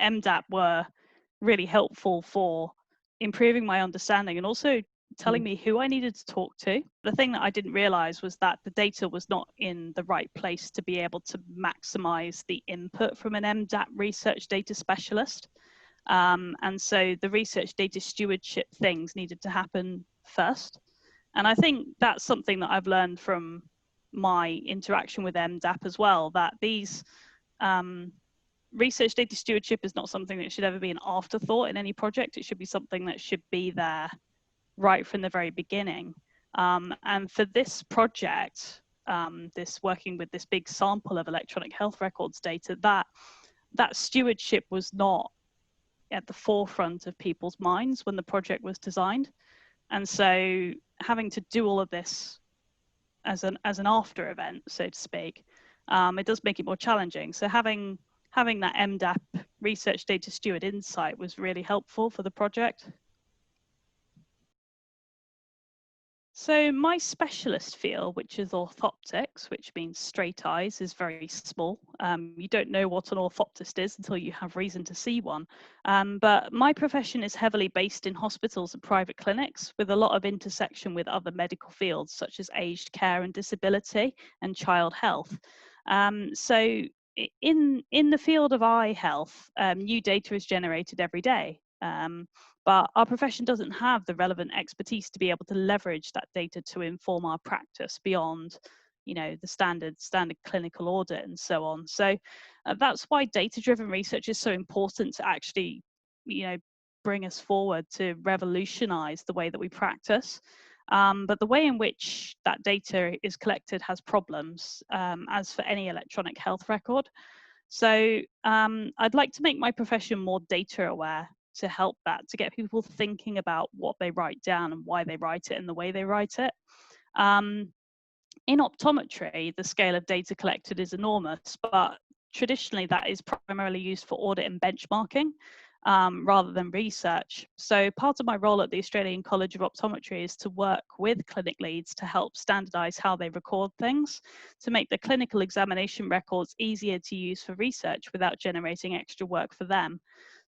mdap were really helpful for improving my understanding and also telling me who I needed to talk to. The thing that I didn't realize was that the data was not in the right place to be able to maximize the input from an mdap research data specialist. And so the research data stewardship things needed to happen first. And I think that's something that I've learned from my interaction with mdap as well, that these research data stewardship is not something that should ever be an afterthought in any project. It should be something that should be there right from the very beginning. And for this project, this working with this big sample of electronic health records data, that stewardship was not at the forefront of people's minds when the project was designed. And so having to do all of this as an after event, so to speak, it does make it more challenging. So having that mdap research data steward insight was really helpful for the project. So my specialist field, which is orthoptics, which means straight eyes, is very small. You don't know what an orthoptist is until you have reason to see one. But my profession is heavily based in hospitals and private clinics, with a lot of intersection with other medical fields, such as aged care and disability and child health. So in the field of eye health, new data is generated every day. But our profession doesn't have the relevant expertise to be able to leverage that data to inform our practice beyond, the standard clinical audit and so on. So that's why data-driven research is so important to actually, bring us forward to revolutionize the way that we practice. But the way in which that data is collected has problems, as for any electronic health record. So I'd like to make my profession more data aware to help that, to get people thinking about what they write down and why they write it and the way they write it. In optometry, the scale of data collected is enormous, but traditionally that is primarily used for audit and benchmarking rather than research. So part of my role at the Australian College of Optometry is to work with clinic leads to help standardise how they record things, to make the clinical examination records easier to use for research without generating extra work for them.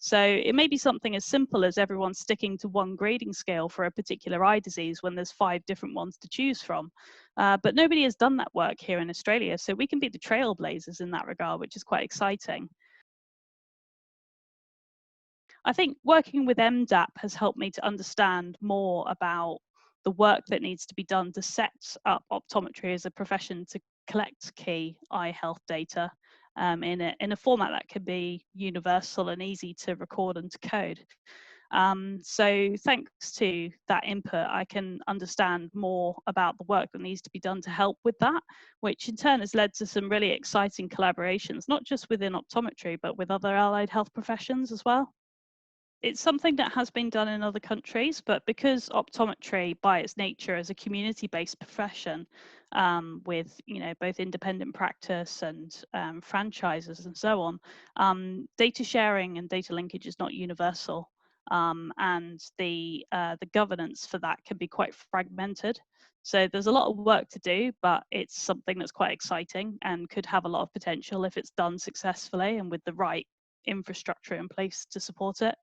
So it may be something as simple as everyone sticking to one grading scale for a particular eye disease when there's 5 different ones to choose from. But nobody has done that work here in Australia, so we can be the trailblazers in that regard, which is quite exciting. I think working with mdap has helped me to understand more about the work that needs to be done to set up optometry as a profession to collect key eye health data in a format that can be universal and easy to record and to code. So thanks to that input, I can understand more about the work that needs to be done to help with that, which in turn has led to some really exciting collaborations, not just within optometry, but with other allied health professions as well. It's something that has been done in other countries, but because optometry by its nature is a community-based profession, with both independent practice and franchises and so on, data sharing and data linkage is not universal, and the governance for that can be quite fragmented. So there's a lot of work to do, but it's something that's quite exciting and could have a lot of potential if it's done successfully and with the right infrastructure in place to support it.